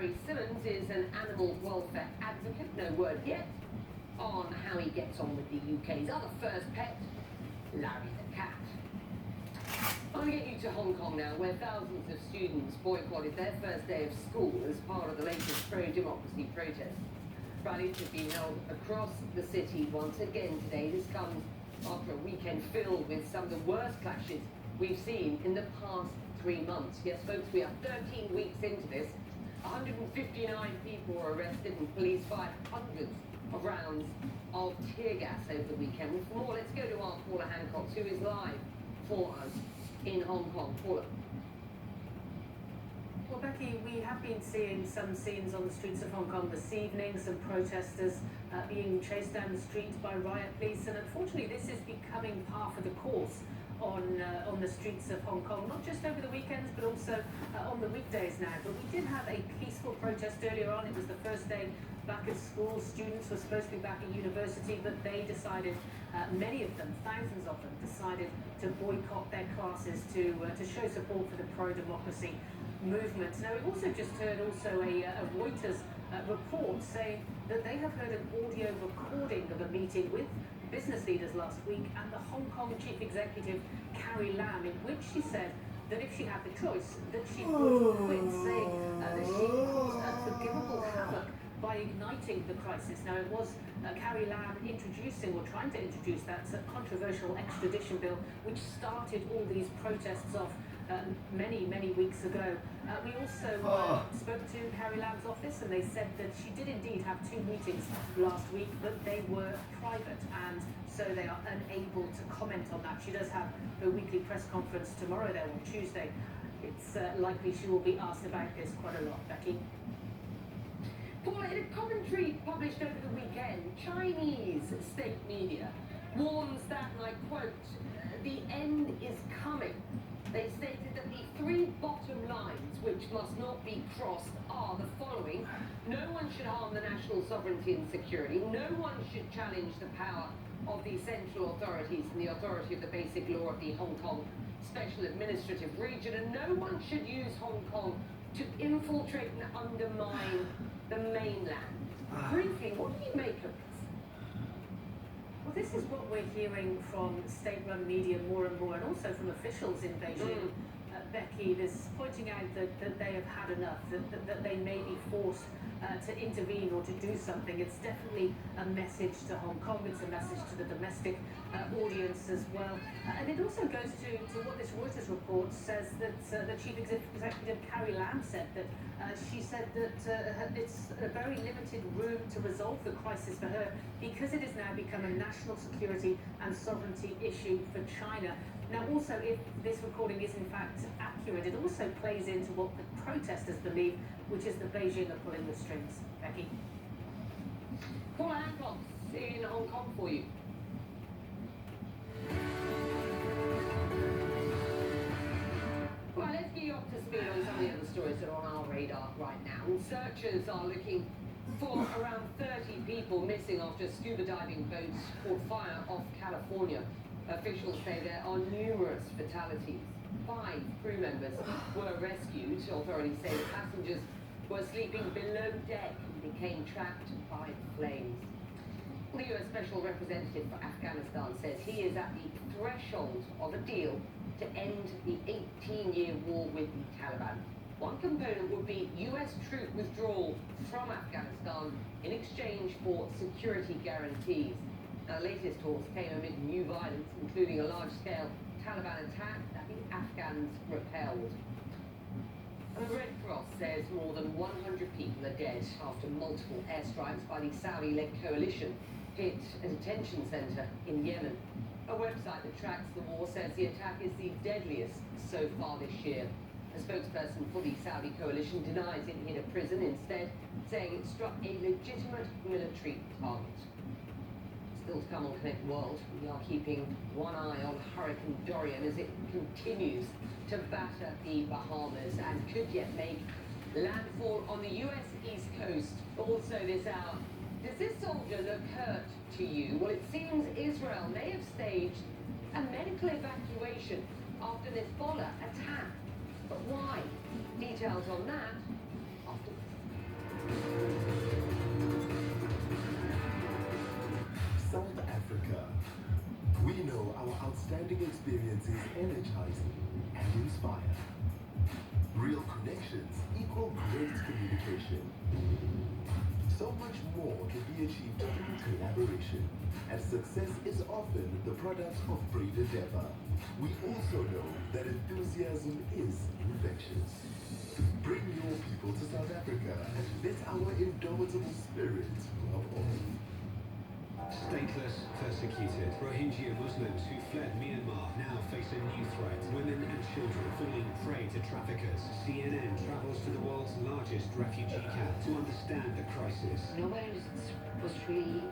Larry Simmons is an animal welfare advocate. No word yet on how he gets on with the UK's other first pet, Larry the cat. I'm going to get you to Hong Kong now, where thousands of students boycotted their first day of school as part of the latest pro-democracy protest. Rallies have been held across the city once again today. This comes after a weekend filled with some of the worst clashes we've seen in the past 3 months. Yes, folks, we are 13 weeks into this. 159 people were arrested and police fired hundreds of rounds of tear gas over the weekend. Well, for more, let's go to our Paula Hancock, who is live for us in Hong Kong. Paula. Well, Becky, we have been seeing some scenes on the streets of Hong Kong this evening, some protesters being chased down the street by riot police, and unfortunately this is becoming par for the course on the streets of Hong Kong, not just over the weekends but also on the weekdays now. But we did have a peaceful protest earlier on. It was the first day back at school. Students were supposed to be back at university, but they decided, many of them, thousands of them, decided to boycott their classes to show support for the pro-democracy movement. Now, we've also just heard a Reuters report saying that they have heard an audio recording of a meeting with business leaders last week and the Hong Kong chief executive, Carrie Lam, in which she said that if she had the choice, that she would quit, saying that she caused unforgivable havoc by igniting the crisis. Now, it was Carrie Lam introducing, or trying to introduce, that controversial extradition bill, which started all these protests off many weeks ago. We also spoke to Carrie Lam's office, and they said that she did indeed have 2 meetings last week, but they were private, and so they are unable to comment on that. She does have her weekly press conference tomorrow there on Tuesday. It's likely she will be asked about this quite a lot, Becky. Paula, in a commentary published over the weekend, Chinese state media warns that, and I quote, the end is coming. They stated that the 3 bottom lines which must not be crossed are the following: no one should harm the national sovereignty and security, no one should challenge the power of the central authorities and the authority of the basic law of the Hong Kong Special Administrative Region, and no one should use Hong Kong to infiltrate and undermine the mainland. Briefly, what do you make of this? Well, this is what we're hearing from state-run media more and more, and also from officials in Beijing. Becky, this pointing out that they have had enough, that they may be forced to intervene or to do something. It's definitely a message to Hong Kong. It's a message to the domestic audience as well. And it also goes to what this Reuters report says, that the chief executive, Carrie Lam, said that she said that it's a very limited room to resolve the crisis for her, because it has now become a national security and sovereignty issue for China. Now, also, if this recording is in fact accurate, it also plays into what the protesters believe, which is that Beijing are pulling the strings. Becky? Paula Hancock in Hong Kong for you. Well, let's get you up to speed on some of the other stories that are on our radar right now. Searchers are looking for around 30 people missing after scuba diving boats caught fire off California. Officials say there are numerous fatalities. 5 crew members were rescued. Authorities say the passengers were sleeping below deck and became trapped by the flames. The US Special Representative for Afghanistan says he is at the threshold of a deal to end the 18-year war with the Taliban. One component would be US troop withdrawal from Afghanistan in exchange for security guarantees. Now, the latest talks came amid new violence, including a large-scale Taliban attack that the Afghans repelled. And the Red Cross says more than 100 people are dead after multiple airstrikes by the Saudi-led coalition hit a detention center in Yemen. A website that tracks the war says the attack is the deadliest so far this year. A spokesperson for the Saudi coalition denies it hit a prison, instead saying it struck a legitimate military target. Still to come on Connect World, we are keeping one eye on Hurricane Dorian as it continues to batter the Bahamas and could yet make landfall on the US East Coast also this hour. Does this soldier look hurt to you? Well, it seems Israel may have staged a medical evacuation after this Hezbollah attack. But why? Details on that after bonding experiences energize and inspire. Real connections equal great communication. So much more can be achieved through collaboration, and success is often the product of brave endeavor. We also know that enthusiasm is infectious. Bring your people to South Africa and let our indomitable spirit love all. Stateless, persecuted Rohingya Muslims who fled Myanmar now face a new threat. Women and children falling prey to traffickers. CNN travels to the world's largest refugee camp to understand the crisis. Nobody was really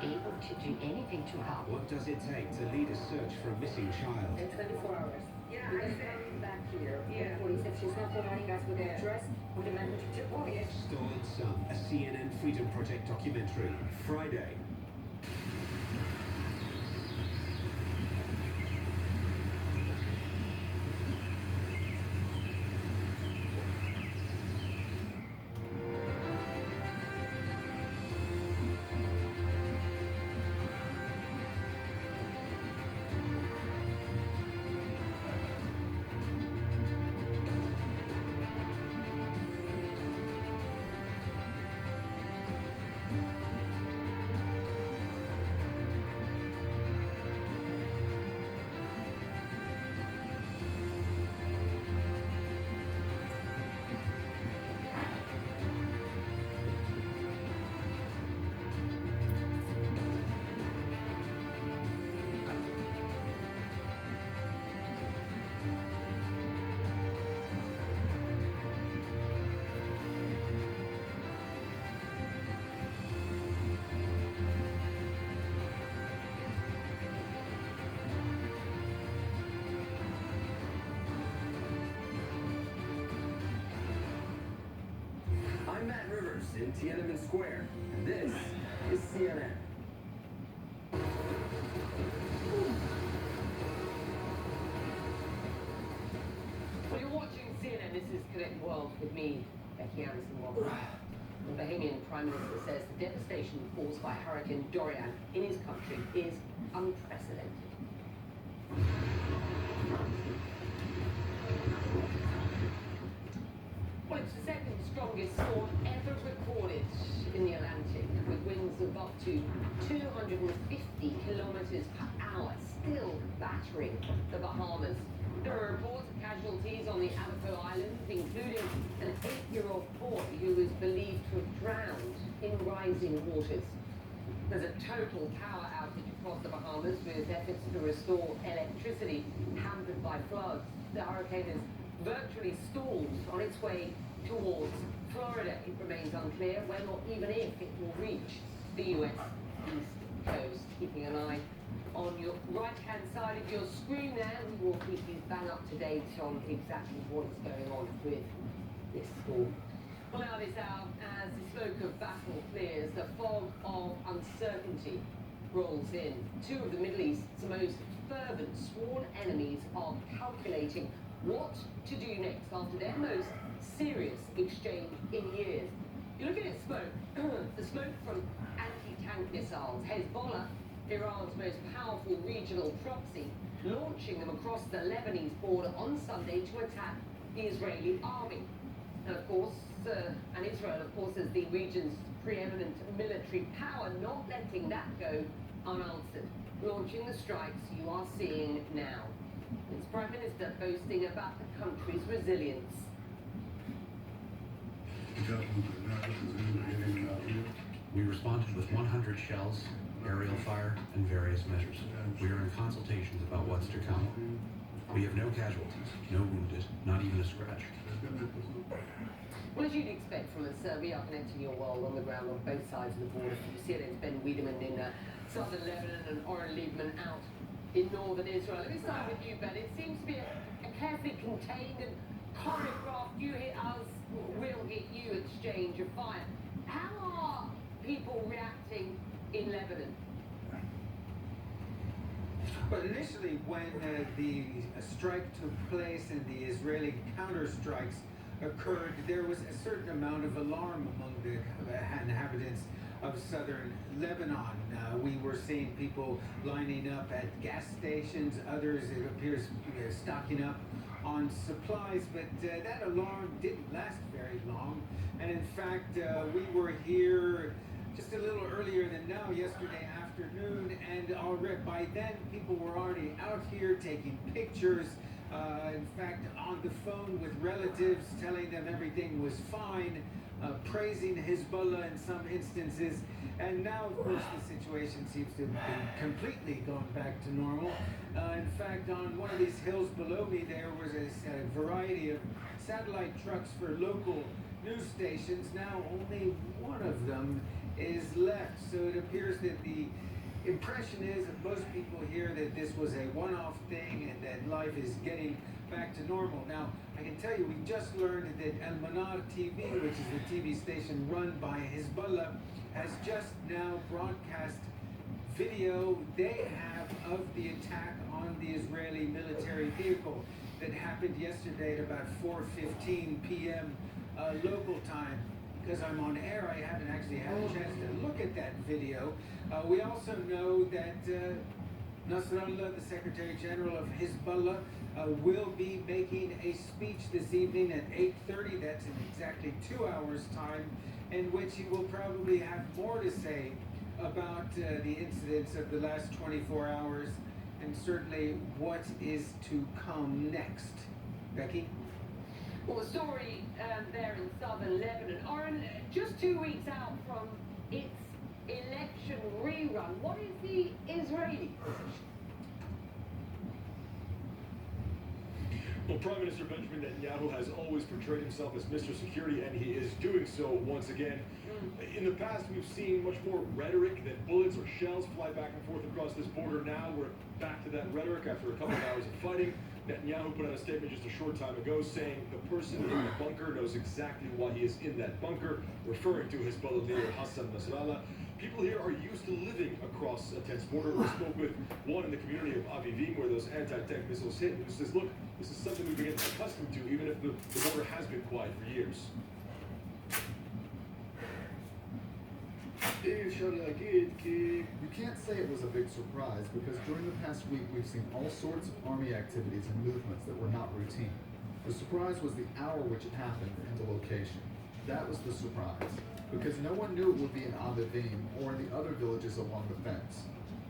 able to do anything to help. What does it take to lead a search for a missing child? In 24 hours. Yeah, We're I gonna said. come back here. Yeah. Police, if she's not providing us with an address, we demand her to deport. Stolen Son, a CNN Freedom Project documentary. Friday. I'm Matt Rivers in Tiananmen Square, and this is CNN. Well, you're watching CNN. This is Connect World with me, Becky Anderson. Welcome. The Bahamian Prime Minister says the devastation caused by Hurricane Dorian in his country is unprecedented. Well, it's the second strongest storm ever recorded in the Atlantic, with winds of up to 250 kilometers per hour, still battering the Bahamas. There are reports of casualties on the Abaco Islands, including an 8-year-old boy who was believed to have drowned in rising waters. There's a total power outage across the Bahamas, with efforts to restore electricity hampered by floods. The hurricane is virtually stalled on its way towards Florida. It remains unclear when or even if it will reach the US East Coast. Keeping an eye on your right-hand side of your screen there, we will keep you bang up to date on exactly what is going on with this storm. Well, now this hour, as the smoke of battle clears, the fog of uncertainty rolls in. Two of the Middle East's most fervent sworn enemies are calculating what to do next after their most serious exchange in years. You look at its smoke, the smoke from anti-tank missiles. Hezbollah, Iran's most powerful regional proxy, launching them across the Lebanese border on Sunday to attack the Israeli army. And of course, and Israel, of course, as the region's preeminent military power, not letting that go unanswered, launching the strikes you are seeing now. Its Prime Minister boasting about the country's resilience. We responded with 100 shells, aerial fire, and various measures. We are in consultations about what's to come. We have no casualties, no wounded, not even a scratch. Well, as you'd expect from us, we are connecting your world on the ground on both sides of the border. You see it, it's Ben Wiedemann in southern Lebanon and Oren Lieberman out in northern Israel. Let me start with you, Ben. It seems to be a carefully contained and choreographed, you hit us, we'll hit you exchange of fire. How are people reacting in Lebanon? Well, initially, when the strike took place and the Israeli counter-strikes occurred, there was a certain amount of alarm among the inhabitants of southern Lebanon. We were seeing people lining up at gas stations, others, it appears, stocking up on supplies, but that alarm didn't last very long. And in fact, we were here just a little earlier than now, yesterday afternoon, and already by then people were already out here taking pictures, in fact on the phone with relatives, telling them everything was fine, praising Hezbollah in some instances. And now, of course, the situation seems to have been completely gone back to normal. In fact, on one of these hills below me, there was a variety of satellite trucks for local news stations. Now only one of them is left. So it appears that the impression is of most people here that this was a one-off thing and that life is getting back to normal. Now, I can tell you, we just learned that Al Manar TV, which is the TV station run by Hezbollah, has just now broadcast video they have of the attack on the Israeli military vehicle that happened yesterday at about 4:15 p.m. Local time. Because I'm on air, I haven't actually had a chance to look at that video. We also know that Nasrallah, the Secretary General of Hezbollah, will be making a speech this evening at 8:30. That's in exactly 2 hours' time, in which he will probably have more to say about the incidents of the last 24 hours and certainly what is to come next. Becky? Well, the story there in southern Lebanon, Oren, just 2 weeks out from its election rerun, what is the Israeli position? Well, Prime Minister Benjamin Netanyahu has always portrayed himself as Mr. Security, and he is doing so once again. In the past, we've seen much more rhetoric that bullets or shells fly back and forth across this border. Now we're back to that rhetoric after a couple of hours of fighting. Netanyahu put out a statement just a short time ago saying the person in the bunker knows exactly why he is in that bunker, referring to Hezbollah leader Hassan Nasrallah. People here are used to living across a tense border. We spoke with one in the community of Avivim where those anti-tank missiles hit, who says, look, this is something we've been getting accustomed to, even if the border has been quiet for years. You can't say it was a big surprise because during the past week we've seen all sorts of army activities and movements that were not routine. The surprise was the hour which it happened and the location. That was the surprise, because no one knew it would be in Avivim or in the other villages along the fence.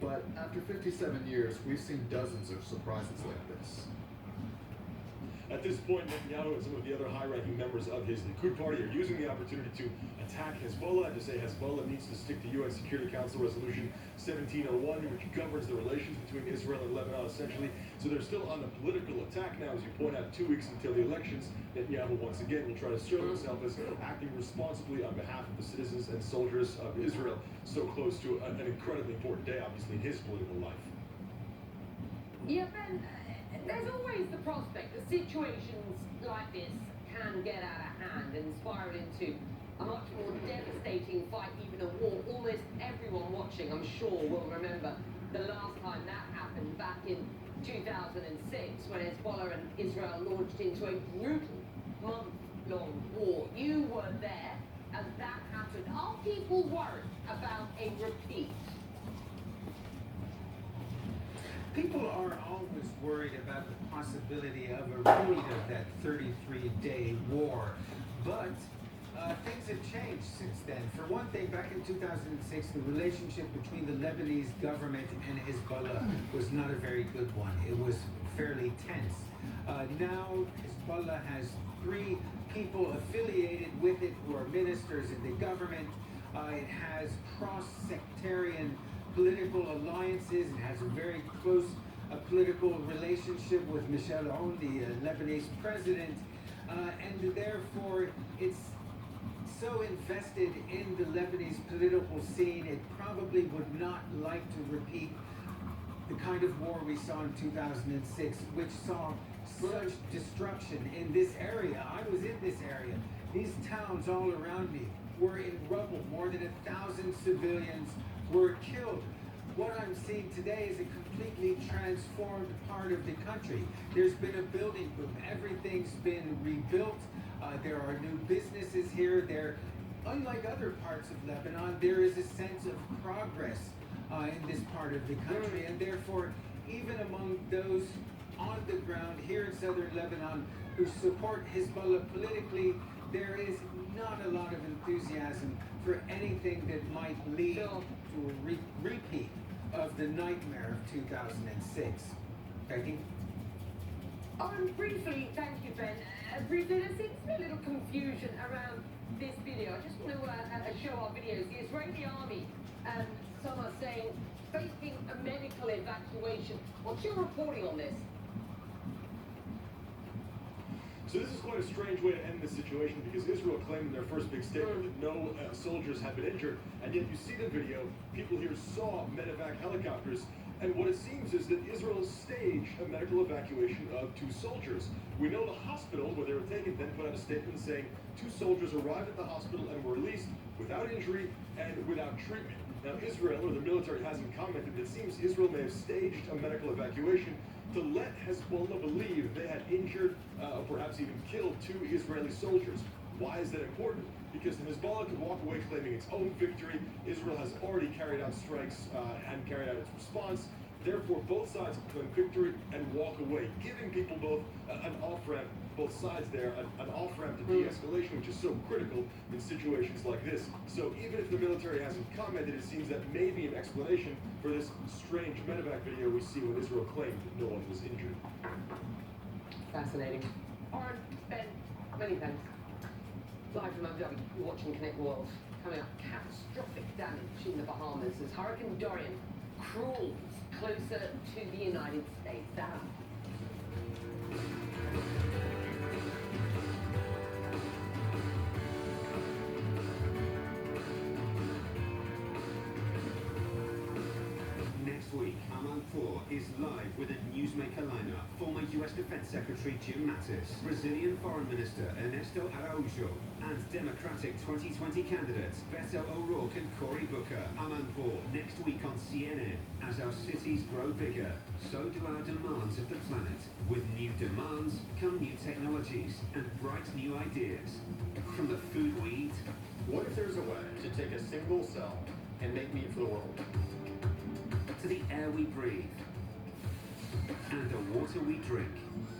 But after 57 years, we've seen dozens of surprises like this. At this point, Netanyahu and some of the other high-ranking members of his Likud party are using the opportunity to attack Hezbollah and to say Hezbollah needs to stick to UN Security Council Resolution 1701, which governs the relations between Israel and Lebanon, essentially. So they're still on the political attack now, as you point out, 2 weeks until the elections. Netanyahu, once again, will try to show himself as acting responsibly on behalf of the citizens and soldiers of Israel, so close to an incredibly important day, obviously, in his political life. Yeah, Ben, there's always the prospect that situations like this can get out of hand and spiral into a much more devastating fight, even a war. Almost everyone watching, I'm sure, will remember the last time that happened back in 2006, when Hezbollah and Israel launched into a brutal month-long war. You were there as that happened. Are people worried about a repeat? People are always worried about the possibility of a repeat of that 33-day war, but things have changed since then. For one thing, back in 2006, the relationship between the Lebanese government and Hezbollah was not a very good one. It was fairly tense. Now, Hezbollah has 3 people affiliated with it who are ministers in the government. It has cross-sectarian political alliances. It has a very close political relationship with Michel Aoun, the Lebanese president, and therefore it's so invested in the Lebanese political scene, it probably would not like to repeat the kind of war we saw in 2006, which saw such destruction in this area. I was in this area. These towns all around me were in rubble. More than 1,000 civilians were killed. What I'm seeing today is a completely transformed part of the country. There's been a building boom. Everything's been rebuilt. There are new businesses here. unlike other parts of Lebanon, there is a sense of progress in this part of the country, and therefore, even among those on the ground here in southern Lebanon who support Hezbollah politically, there is not a lot of enthusiasm for anything that might lead to a repeat of the nightmare of 2006. Becky? Briefly, thank you, Ben. Briefly, there seems to be a little confusion around this video. I just want to show our videos. The Israeli army, some are saying, faking a medical evacuation. What's your reporting on this? So this is quite a strange way to end this situation, because Israel claimed in their first big statement that no soldiers had been injured, and yet you see the video, people here saw medevac helicopters, and what it seems is that Israel staged a medical evacuation of 2 soldiers. We know the hospital where they were taken then put out a statement saying 2 soldiers arrived at the hospital and were released without injury and without treatment. Now Israel, or the military, hasn't commented. It seems Israel may have staged a medical evacuation to let Hezbollah believe they had injured, or perhaps even killed 2 Israeli soldiers. Why is that important? Because the Hezbollah could walk away claiming its own victory. Israel has already carried out strikes and carried out its response. Therefore, both sides can claim victory and walk away, giving people both an off-ramp, both sides there, an off-ramp to de-escalation, which is so critical in situations like this. So even if the military hasn't commented, it seems that may be an explanation for this strange medevac video we see when Israel claimed that no one was injured. Fascinating. Oren, Ben, many thanks. Live from Abu Dhabi, you're watching Connect World. Coming up, catastrophic damage in the Bahamas as Hurricane Dorian crawls closer to the United States. Down. Next week, Amanpour is live with a newsmaker lineup. Former U.S. Defense Secretary Jim Mattis, Brazilian Foreign Minister Ernesto Araújo, and Democratic 2020 candidates Beto O'Rourke and Cory Booker. Amanpour next week on CNN. As our cities grow bigger, so do our demands of the planet. With new demands come new technologies and bright new ideas. From the food we eat. What if there's a way to take a single cell and make meat for the world? To the air we breathe and the water we drink.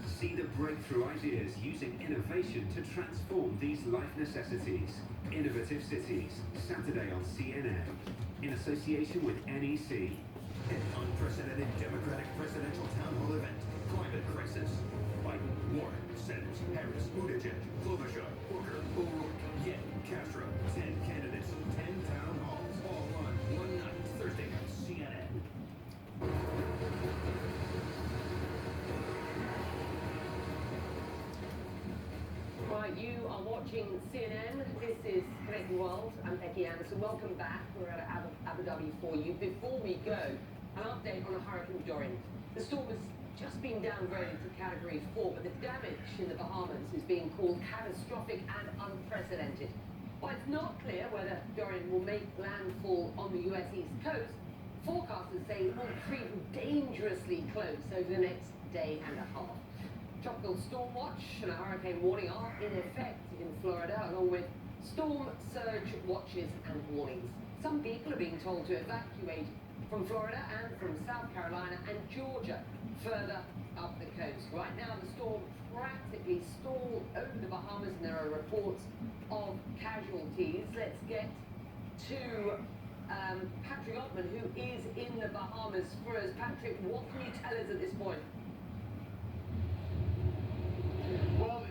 See the breakthrough ideas using innovation to transform these life necessities. Innovative Cities, Saturday on CNN, in association with NEC. An unprecedented Democratic presidential town hall event. Climate crisis. Biden, Warren, Sanders, Harris, Buttigieg, Klobuchar, Booker, O'Rourke, Yang, Castro. 10 candidates, 10 town halls, all on one night, Thursday on CNN. Right, you are watching CNN. This is Connect World. I'm Becky Anderson. Welcome back. We're at Abu Dhabi for you. Before we go, an update on Hurricane Dorian. The storm has just been downgraded to Category 4, but the damage in the Bahamas is being called catastrophic and unprecedented. While it's not clear whether Dorian will make landfall on the US East Coast, forecasters say it will creep dangerously close over the next day and a half. Tropical storm watch and a hurricane warning are in effect in Florida, along with storm surge watches and warnings. Some people are being told to evacuate from Florida and from South Carolina and Georgia, further up the coast. Right now, the storm practically stalled over the Bahamas, and there are reports of casualties. Let's get to Patrick Ottman, who is in the Bahamas for us. Patrick, what can you tell us at this point? Well,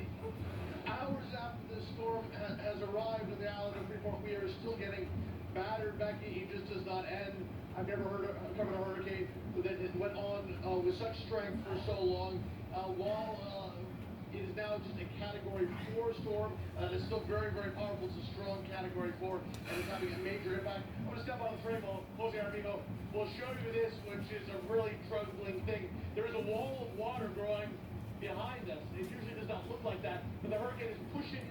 hours after the storm has arrived in the island of Freeport, we are still getting battered, Becky. It just does not end. I've never covered a hurricane that it went on with such strength for so long. While it is now just a Category 4 storm, it's still very, very powerful. It's a strong Category 4, and it's having a major impact. I'm going to step on the frame while Jose Armijo will show you this, which is a really troubling thing. There is a wall of water growing behind us. It usually does not look like that, but the hurricane is pushing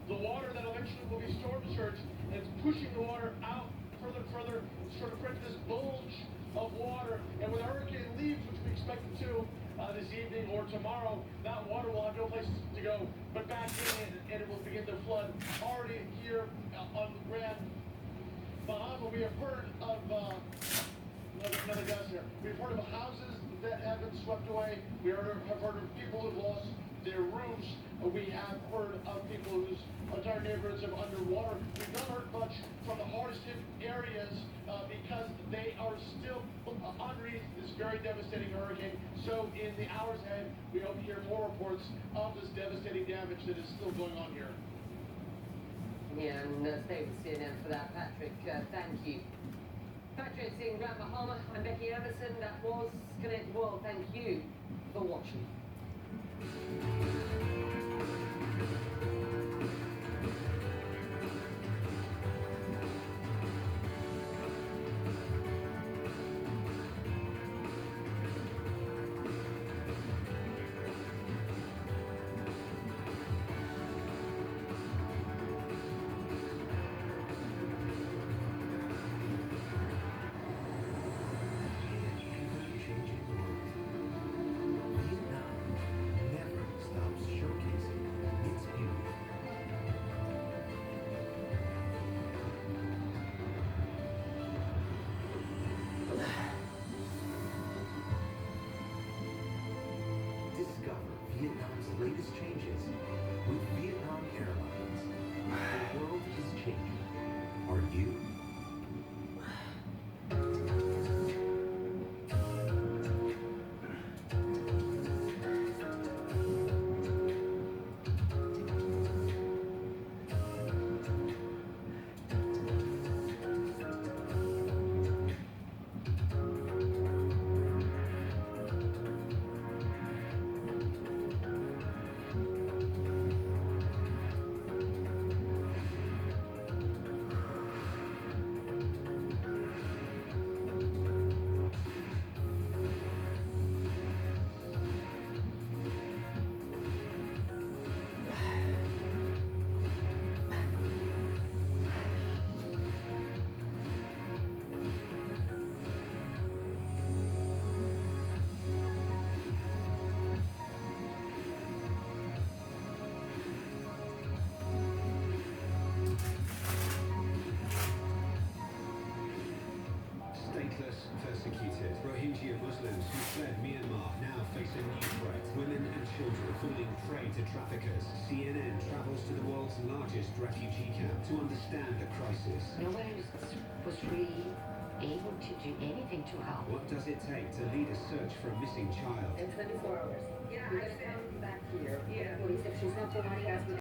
the water that eventually will be storm surge, and it's pushing the water out further and further, sort of creating this bulge of water. And when the hurricane leaves, which we expect it to, this evening or tomorrow, that water will have no place to go but back in, and it will begin to flood. Already here on the Grand Bahama, we have heard of another gust here. We've heard of houses that have been swept away. We have heard of people who've lost their roofs. We have heard of people whose entire neighborhoods are underwater. We've not heard much from the hardest hit areas because they are still underneath this very devastating hurricane. So in the hours ahead, we hope to hear more reports of this devastating damage that is still going on here. Yeah, and stay with CNN for that, Patrick. Thank you. Patrick's in Grand Bahama. I'm Becky Anderson. That was Connect World. Thank you for watching. Discover Vietnam's latest changes with Vietnam Airlines. The world is changing. Are you? Stateless, persecuted Rohingya Muslims who fled Myanmar now face a new threat. Women and children falling prey to traffickers. CNN travels to the world's largest refugee camp to understand the crisis. Nobody was really able to do anything to help. What does it take to lead a search for a missing child? In 24 hours. Yeah, We're going to come back here. Yeah. Police, if she's not providing us with